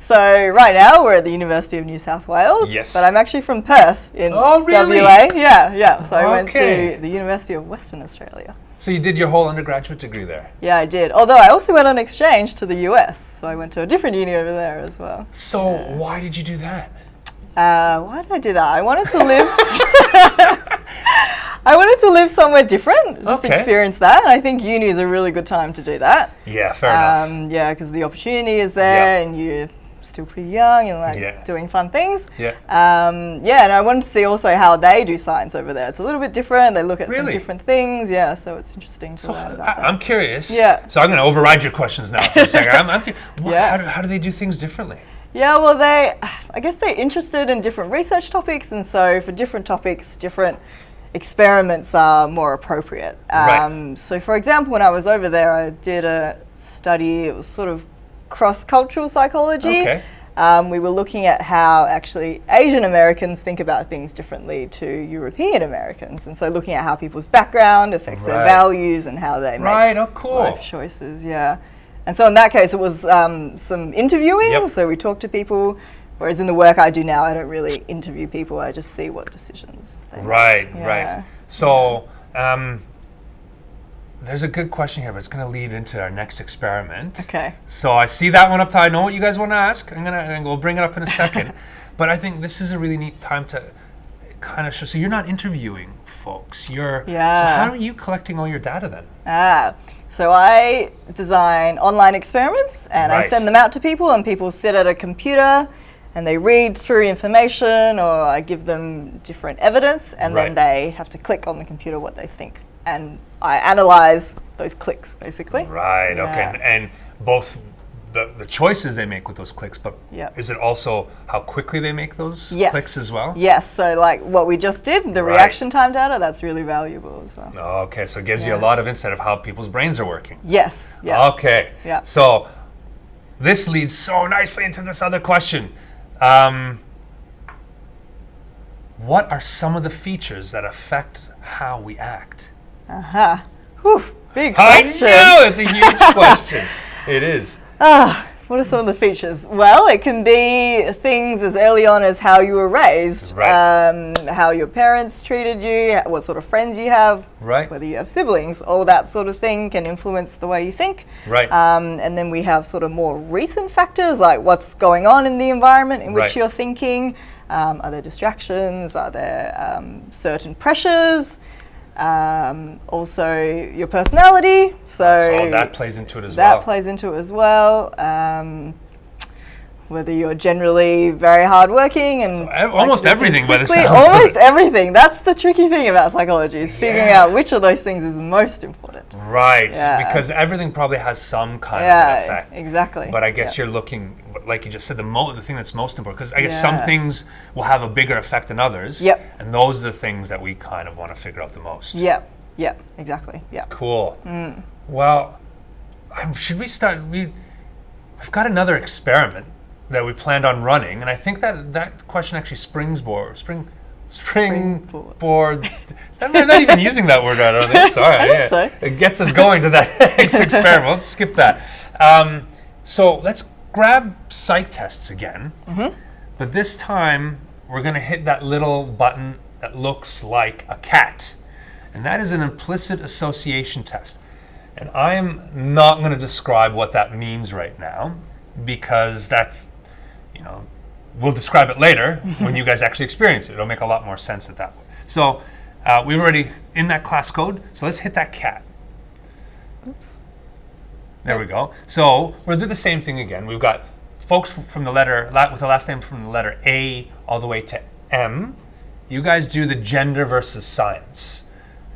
So right now we're at the University of New South Wales. Yes. But I'm actually from Perth in Oh, really? WA. Yeah. So I went Okay. to the University of Western Australia. So you did your whole undergraduate degree there. Yeah, I did. Although I also went on exchange to the US. So I went to a different uni over there as well. So why did you do that? Why did I do that? I wanted to live. I wanted to live somewhere different, just Okay. experience that. And I think uni is a really good time to do that. Yeah, fair enough. Yeah, because the opportunity is there, and you're still pretty young and like doing fun things. Yeah. And I wanted to see also how they do science over there. It's a little bit different. They look at some Really? different things. Yeah, so it's interesting to learn about that. I'm curious. Yeah. So I'm going to override your questions now for a second. Yeah. How do they do things differently? Yeah, well, I guess they're interested in different research topics, and so for different topics, different experiments are more appropriate. Right. So, for example, when I was over there, I did a study. It was sort of cross-cultural psychology. Okay. We were looking at how actually Asian Americans think about things differently to European Americans, and so looking at how people's background affects their Right. values and how they Right, make oh cool. life choices. Yeah. And so in that case, it was some interviewing. Yep. So we talked to people, whereas in the work I do now, I don't really interview people. I just see what decisions they make. Right, Yeah. right. So there's a good question here, but it's going to lead into our next experiment. Okay. So I see that one up top. I know what you guys want to ask. We'll bring it up in a second. But I think this is a really neat time to kind of show, so you're not interviewing folks. So Yeah. how are you collecting all your data then? So I design online experiments and I Right. send them out to people, and people sit at a computer and they read through information, or I give them different evidence, and Right. then they have to click on the computer what they think. And I analyze those clicks, basically. Right, okay. Yeah. And both the choices they make with those clicks, but Yep. is it also how quickly they make those Yes. clicks as well? Yes, so like what we just did, the Right. reaction time data, that's really valuable as well. Okay, so it gives you a Yeah. lot of insight of how people's brains are working. Yes, yeah. Okay. Yeah. So this leads so nicely into this other question. What are some of the features that affect how we act? Whew, big I question. know, it's a huge question. It is. What are some of the features? Well, it can be things as early on as how you were raised, Right. how your parents treated you, what sort of friends you have, Right. whether you have siblings, all that sort of thing can influence the way you think. Right. And then we have sort of more recent factors like what's going on in the environment in which Right. you're thinking. Are there distractions? Are there certain pressures? Also your personality. So that plays into it as well. That plays into it as well. Whether you're generally very hardworking and almost everything by the quickly, sounds of almost it. everything. That's the tricky thing about psychology, is figuring Yeah. out which of those things is most important. Right, Yeah. because everything probably has some kind of Yeah, an effect. exactly. But I guess Yeah. you're looking, like you just said, the thing that's most important, because I guess some Yeah. things will have a bigger effect than others. Yep. And those are the things that we kind of want to figure out the most. Yeah, exactly. Yeah. Cool. Well, should we start? We've got another experiment that we planned on running, and I think that question actually springboards. I'm not even using that word. I don't think. Sorry. I think so. It gets us going to that next experiment. Let's skip that. So let's grab psych tests again, but this time we're going to hit that little button that looks like a cat, and that is an implicit association test. And I am not going to describe what that means right now, because that's, we'll describe it later when you guys actually experience it. It'll make a lot more sense at that point. So we've already in that class code, so let's hit that cat. Oops. There we go. So we'll do the same thing again. We've got folks from the letter, with the last name from the letter A all the way to M. You guys do the gender versus science.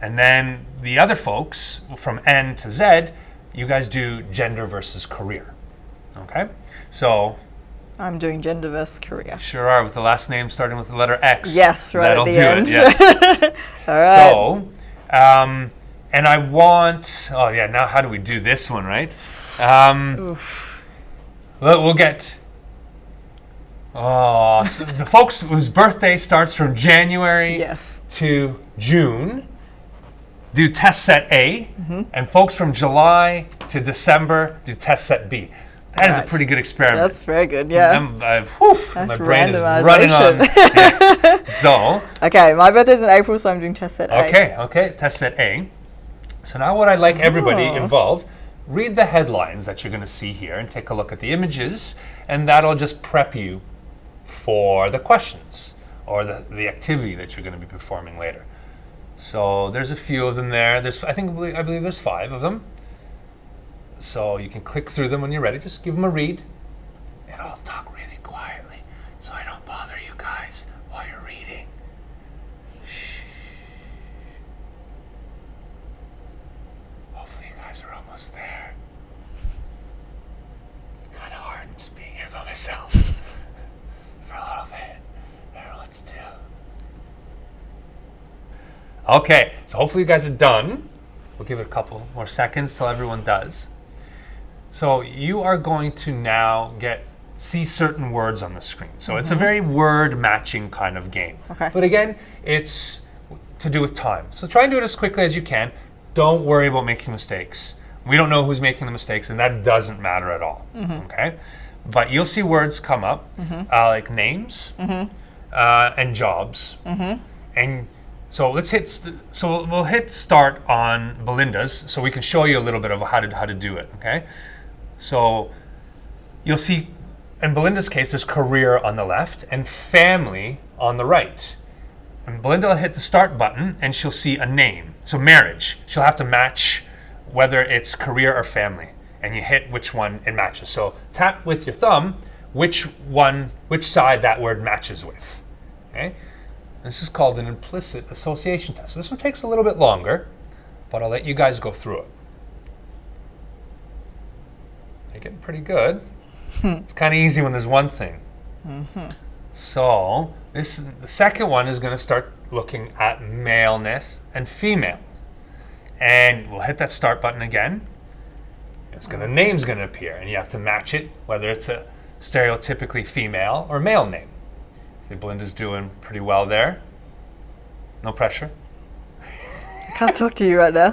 And then the other folks from N to Z, you guys do gender versus career. Okay? So I'm doing gender versus career. sure are, with the last name starting with the letter X. Yes, right That'll at the do end. it, yes. All right. So, and I want, now how do we do this one, right? We'll get, so the folks whose birthday starts from January Yes. to June do test set A, and folks from July to December do test set B. That is a Right. pretty good experiment. That's very good. Yeah. My brain is running on. randomization. Yeah. So, Okay, my birthday's in April, so I'm doing test set A. okay, test set A. So now what I'd like everybody involved, read the headlines that you're going to see here and take a look at the images, and that'll just prep you for the questions or the activity that you're going to be performing later. So there's a few of them there. I believe there's 5 of them. So you can click through them when you're ready. Just give them a read. And I'll talk really quietly so I don't bother you guys while you're reading. Shh. Hopefully you guys are almost there. It's kind of hard just being here by myself for a little bit. I don't know what to do. Okay, so hopefully you guys are done. We'll give it a couple more seconds till everyone does. So you are going to now see certain words on the screen. So it's a very word matching kind of game. Okay. But again, it's to do with time. So try and do it as quickly as you can. Don't worry about making mistakes. We don't know who's making the mistakes, and that doesn't matter at all. Okay. But you'll see words come up like names and jobs. And so let's we'll hit start on Belindas, so we can show you a little bit of how to do it. Okay. So you'll see in Belinda's case, there's career on the left and family on the right. And Belinda will hit the start button and she'll see a name. So marriage. She'll have to match whether it's career or family. And you hit which one it matches. So tap with your thumb which side that word matches with. Okay? This is called an implicit association test. So this one takes a little bit longer, but I'll let you guys go through it. You're getting pretty good. It's kind of easy when there's one thing. So the second one is going to start looking at maleness and female. And we'll hit that start button again. Name's going to appear, and you have to match it, whether it's a stereotypically female or male name. See, Belinda's doing pretty well there. No pressure. I can't talk to you right now.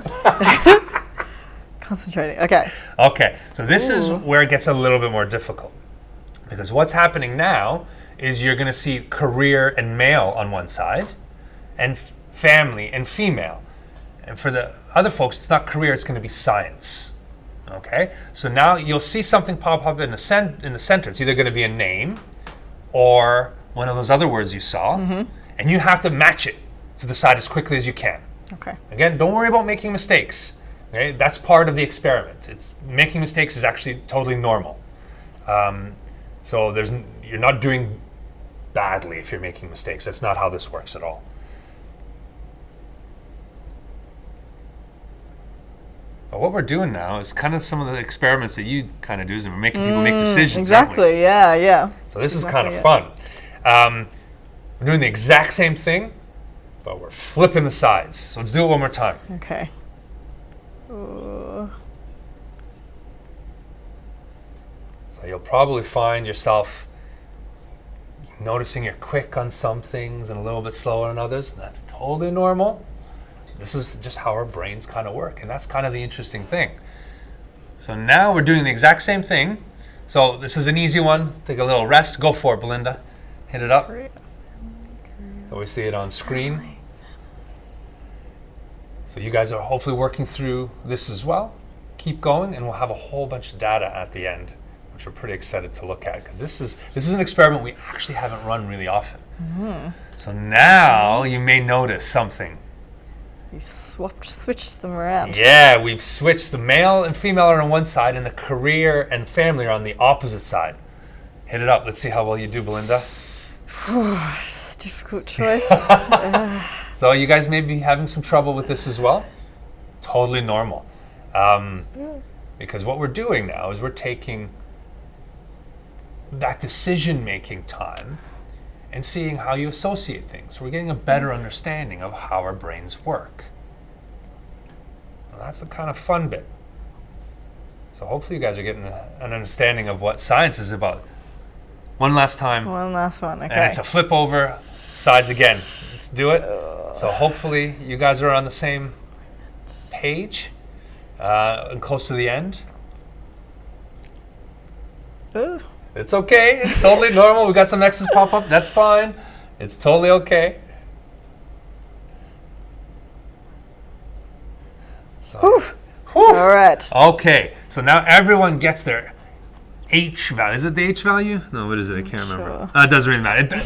Concentrating. Okay. Okay, so this is where it gets a little bit more difficult. Because what's happening now is you're going to see career and male on one side, and family and female. And for the other folks, it's not career, it's going to be science. Okay, so now you'll see something pop up in the center. It's either going to be a name or one of those other words you saw, and you have to match it to the side as quickly as you can. Okay. Again, don't worry about making mistakes. Okay, that's part of the experiment. Making mistakes is actually totally normal. So you're not doing badly if you're making mistakes. That's not how this works at all. But what we're doing now is kind of some of the experiments that you kind of do, is we're making people make decisions. Exactly, yeah. So this is kind of fun. We're doing the exact same thing, but we're flipping the sides. So let's do it one more time. Okay. So you'll probably find yourself noticing you're quick on some things and a little bit slower on others. That's totally normal. This is just how our brains kind of work, and that's kind of the interesting thing. So now we're doing the exact same thing. So this is an easy one. Take a little rest. Go for it, Belinda. Hit it up. So we see it on screen. So you guys are hopefully working through this as well. Keep going, and we'll have a whole bunch of data at the end, which we're pretty excited to look at, because this is an experiment we actually haven't run really often. So now you may notice something. You've switched them around. Yeah, we've switched. The male and female are on one side, and the career and family are on the opposite side. Hit it up. Let's see how well you do, Belinda. It's a difficult choice. So you guys may be having some trouble with this as well. Totally normal. Because what we're doing now is we're taking that decision-making time and seeing how you associate things. So we're getting a better understanding of how our brains work. Well, that's the kind of fun bit. So hopefully you guys are getting an understanding of what science is about. One last time. One last one, okay. And it's a flip over, sides again. Let's do it. So hopefully you guys are on the same page and close to the end. Ooh. It's okay. It's totally normal. We got some X's pop up. That's fine. It's totally okay. So, all right. Okay. So now everyone gets their H value. Is it the H value? No, what is it? I can't remember. It doesn't really matter.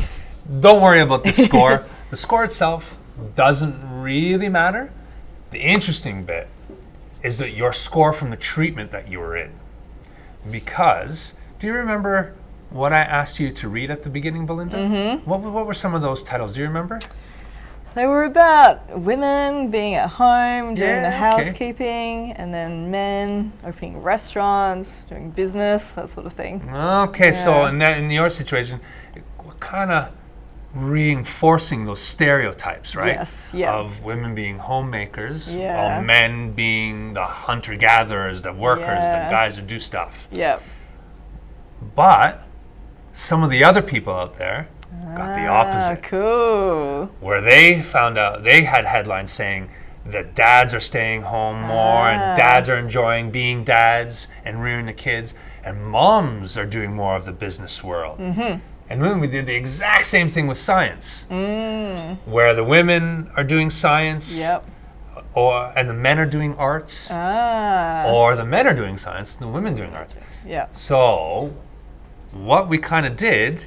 Don't worry about the score. The score itself doesn't really matter. The interesting bit is that your score from the treatment that you were in. Because, do you remember what I asked you to read at the beginning, Belinda? What were some of those titles? Do you remember? They were about women being at home, doing the housekeeping, and then men opening restaurants, doing business, that sort of thing. Okay, so in your situation, we're kind of reinforcing those stereotypes, right? Yes, yeah. Of women being homemakers, while men being the hunter-gatherers, the workers, the guys who do stuff. Yep. But some of the other people out there got the opposite. Cool. Where they found out, they had headlines saying that dads are staying home more and dads are enjoying being dads and rearing the kids, and moms are doing more of the business world. And then we did the exact same thing with science, where the women are doing science, and the men are doing arts, or the men are doing science and the women doing arts. So what we kind of did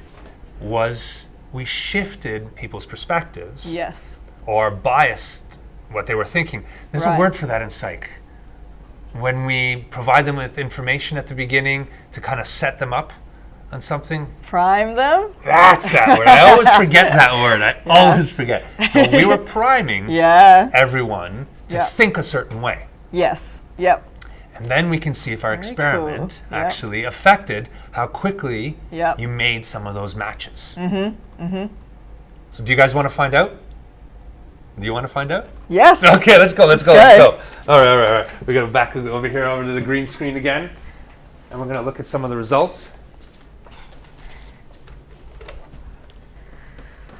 was we shifted people's perspectives. Yes. Or biased what they were thinking. There's a word for that in psych. When we provide them with information at the beginning to kind of set them up on something. Prime them? That's that word. I always forget that word. I always forget. So we were priming everyone to think a certain way. Yes. Yep. And then we can see if our experiment actually affected how quickly you made some of those matches. So do you guys want to find out? Do you want to find out? Yes. Okay, let's go. All right. We're going to back over here over to the green screen again. And we're going to look at some of the results.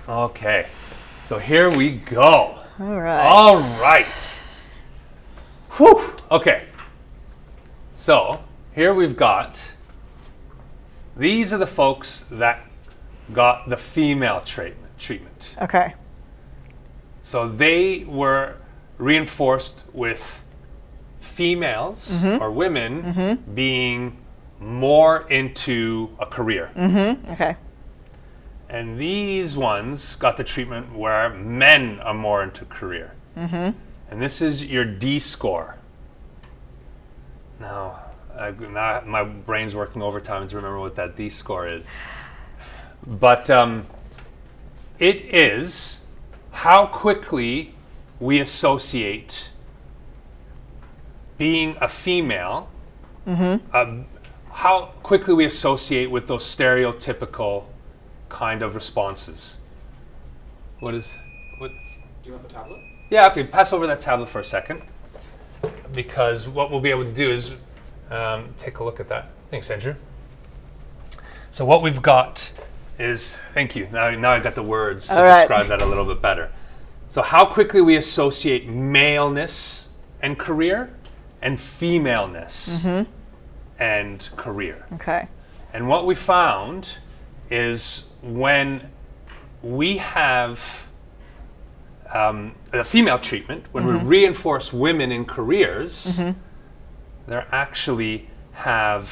Okay. So here we go. All right. Whew. Okay. So here we've got, these are the folks that got the female treatment. Okay. So they were reinforced with females or women being more into a career. Okay. And these ones got the treatment where men are more into career. And this is your D score. Now my brain's working overtime to remember what that D score is. But it is how quickly we associate being a female, how quickly we associate with those stereotypical kind of responses. What? Do you have a tablet? Yeah, okay, pass over that tablet for a second. Because what we'll be able to do is take a look at that. Thanks, Andrew. So what we've got is, thank you, now I got the words to describe that a little bit better. So how quickly we associate maleness and career and femaleness and career. Okay. And what we found is when we have the female treatment, when we reinforce women in careers, they actually are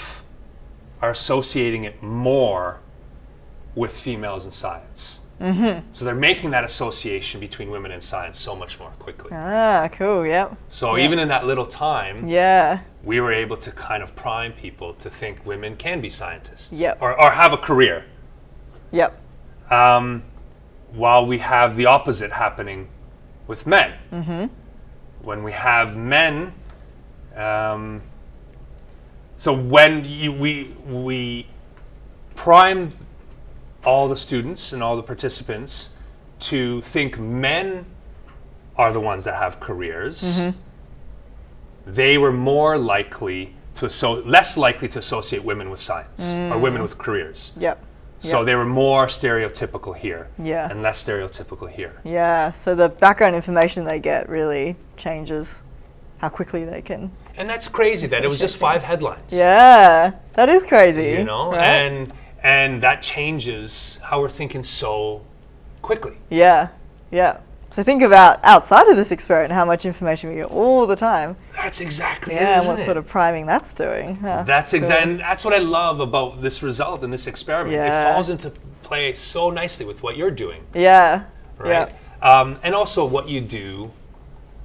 associating it more with females in science. So they're making that association between women and science so much more quickly. Ah, cool, yep. So even in that little time, we were able to kind of prime people to think women can be scientists or have a career. Yep. While we have the opposite happening with men. When we have men, so when we primed all the students and all the participants to think men are the ones that have careers, they were less likely to associate women with science or women with careers. So they were more stereotypical here and less stereotypical here. Yeah, so the background information they get really changes how quickly they can. And that's crazy that it was just 5 headlines. Yeah, that is crazy. You know, right? and that changes how we're thinking so quickly. Yeah. So think about outside of this experiment, how much information we get all the time. That's exactly it, and what sort of priming that's doing. That's exactly, and that's what I love about this result and this experiment. It falls into play so nicely with what you're doing. Yeah. Right. And also what you do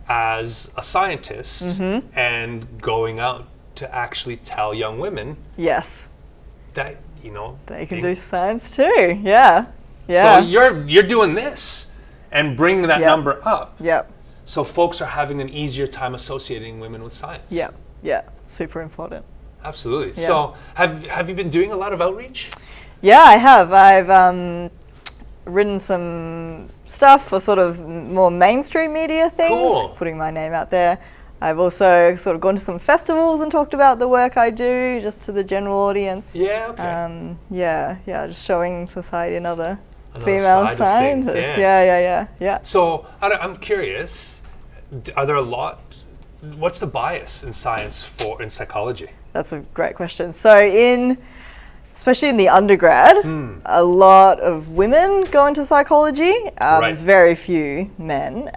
as a scientist and going out to actually tell young women. That they can do science too. Yeah. So you're doing this and bringing that number up. So folks are having an easier time associating women with science. Super important. Absolutely. So have you been doing a lot of outreach? Yeah, I have. I've written some stuff for sort of more mainstream media things, putting my name out there. I've also sort of gone to some festivals and talked about the work I do just to the general audience. Just showing society another female scientists. Yeah. So I'm curious, are there a lot, what's the bias in science in psychology? That's a great question. So in especially in the undergrad, a lot of women go into psychology. There's very few men.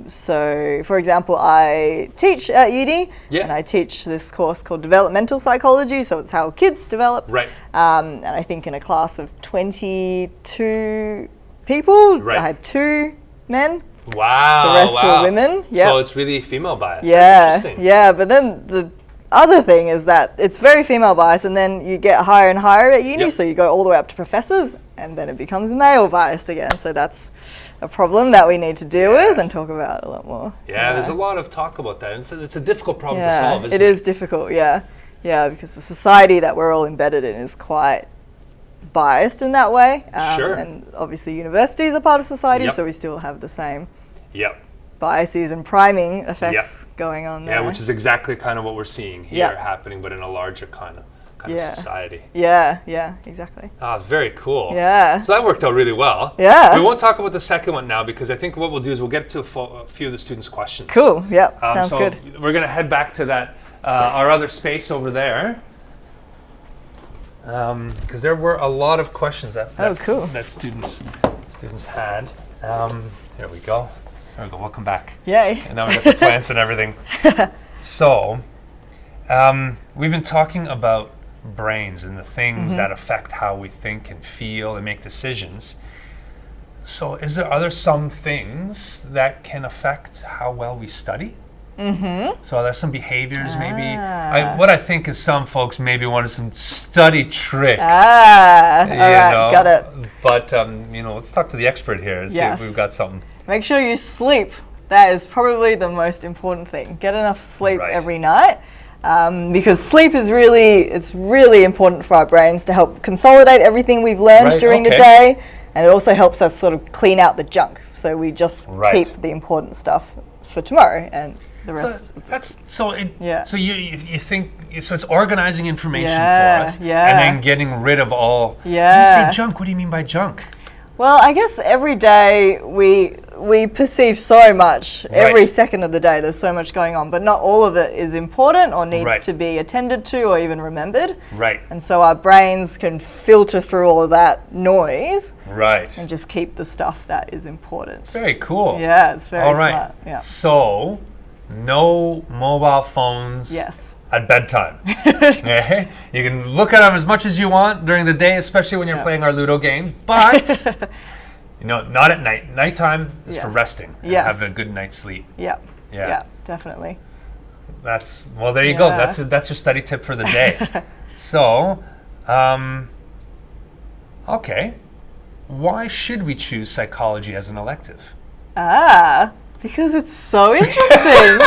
So, for example, I teach at uni, and I teach this course called developmental psychology. So it's how kids develop. Right. And I think in a class of 22 people, I had 2 men. Wow. The rest were women. Yep. So it's really female bias. Yeah. That's interesting. Yeah. But then the other thing is that it's very female bias, and then you get higher and higher at uni, so you go all the way up to professors, and then it becomes male biased again. So that's a problem that we need to deal with and talk about a lot more. Yeah, there's a lot of talk about that. It's a difficult problem to solve, isn't it? It is difficult, yeah, because the society that we're all embedded in is quite biased in that way. And obviously universities are part of society, so we still have the same biases and priming effects going on there. Yeah, which is exactly kind of what we're seeing here happening, but in a larger kind of society. Yeah, exactly. Very cool. Yeah. So that worked out really well. Yeah. We won't talk about the second one now because I think what we'll do is we'll get to a few of the students' questions. Cool, sounds good. We're going to head back to that, our other space over there. Because there were a lot of questions that students had. Here we go. There we go. Welcome back. Yay. And now we got the plants and everything. So, we've been talking about brains and the things that affect how we think and feel and make decisions. So, are there some things that can affect how well we study? So there's some behaviors maybe. What I think is some folks maybe wanted some study tricks. All right, got it. But let's talk to the expert here and see if we've got something. Make sure you sleep. That is probably the most important thing. Get enough sleep every night. Because sleep is really important for our brains to help consolidate everything we've learned during the day, and it also helps us sort of clean out the junk. So we just keep the important stuff for tomorrow and the rest. So you think it's organizing information for us, and then getting rid of all. You say junk. What do you mean by junk? Well, I guess every day we perceive so much. Every second of the day, there's so much going on, but not all of it is important or needs to be attended to or even remembered. And so our brains can filter through all of that noise. And just keep the stuff that is important. Very cool. Yeah, it's very smart. Yeah. So, no mobile phones at bedtime. You can look at them as much as you want during the day, especially when you're playing Arludo games, but not at night. Nighttime is for resting and have a good night's sleep. Yeah, definitely. There you go. That's your study tip for the day. So, okay. Why should we choose psychology as an elective? Because it's so interesting.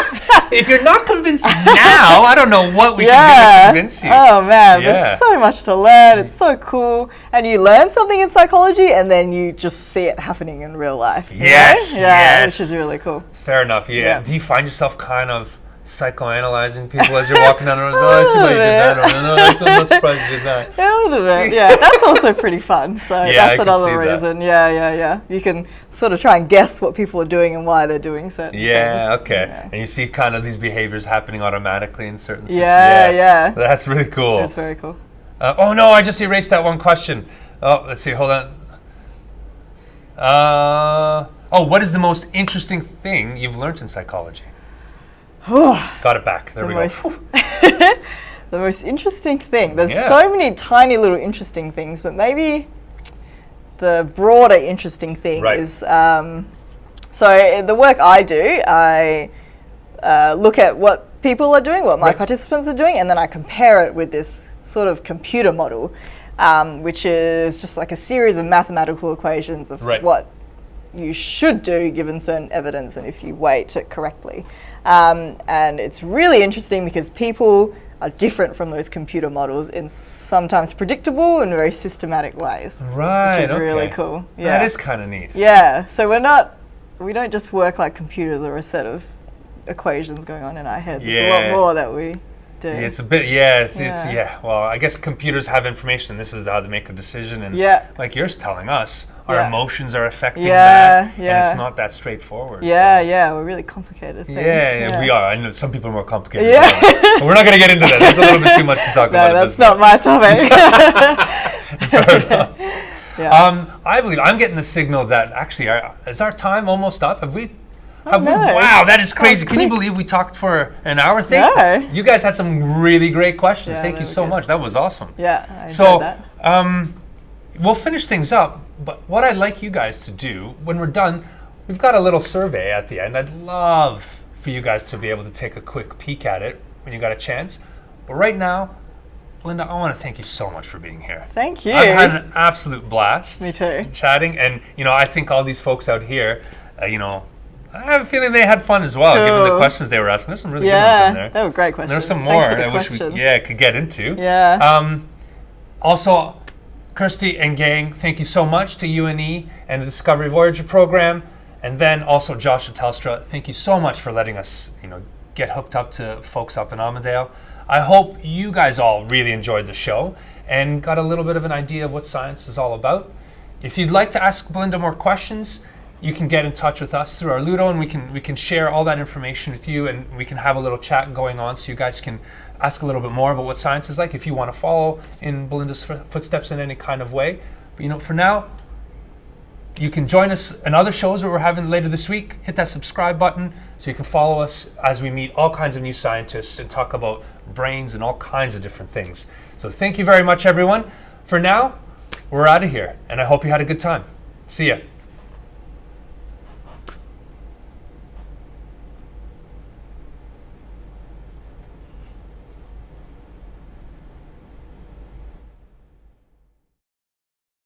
If you're not convinced now, I don't know what we can do to convince you. Oh man, there's so much to learn. It's so cool. And you learn something in psychology and then you just see it happening in real life. Which is really cool. Fair enough, yeah. Do you find yourself kind of psychoanalyzing people as you're walking down the road? Oh, I see why you did that. I'm not surprised you did that. A little bit, that's also pretty fun. So that's another reason. Yeah. You can sort of try and guess what people are doing and why they're doing certain things. And you see kind of these behaviors happening automatically in certain situations. Yeah. That's really cool. That's very cool. Oh no, I just erased that one question. Oh, let's see, hold on. What is the most interesting thing you've learned in psychology? Got it back. There we go. The most interesting thing. There's so many tiny little interesting things, but maybe the broader interesting thing is, so the work I do, I look at what people are doing, what my participants are doing, and then I compare it with this sort of computer model, which is just like a series of mathematical equations of what you should do given certain evidence and if you weight it correctly. And it's really interesting because people are different from those computer models in sometimes predictable and very systematic ways. Which is really cool. That is kind of neat. So we don't just work like computers or a set of equations going on in our heads. There's a lot more that we do. It's a bit, well, I guess computers have information. This is how they make a decision. And like you're telling us, our emotions are affecting that. And it's not that straightforward. We're really complicated things. Yeah, we are. I know some people are more complicated. But we're not going to get into that. That's a little bit too much to talk about. No, that's not my topic. Fair enough. I believe I'm getting the signal that actually, is our time almost up? Have we? Wow, that is crazy. Can you believe we talked for an hour? You guys had some really great questions. Thank you so much. That was awesome. I enjoyed that. We'll finish things up, but what I'd like you guys to do when we're done, we've got a little survey at the end. I'd love for you guys to be able to take a quick peek at it when you got a chance. But right now, Belinda, I want to thank you so much for being here. Thank you. I've had an absolute blast. Me too. Chatting, and I think all these folks out here, I have a feeling they had fun as well, given the questions they were asking. There's some really good ones in there. They were great questions. There's some more I wish we could get into. Also, Kirsty and gang, thank you so much to UNE and the Discovery Voyager program, and then also Josh and Telstra. Thank you so much for letting us, get hooked up to folks up in Armadale. I hope you guys all really enjoyed the show and got a little bit of an idea of what science is all about. If you'd like to ask Belinda more questions, you can get in touch with us through Arludo, and we can share all that information with you, and we can have a little chat going on so you guys can ask a little bit more about what science is like if you want to follow in Belinda's footsteps in any kind of way. But for now, you can join us in other shows that we're having later this week. Hit that subscribe button so you can follow us as we meet all kinds of new scientists and talk about brains and all kinds of different things. So thank you very much, everyone. For now, we're out of here, and I hope you had a good time. See ya.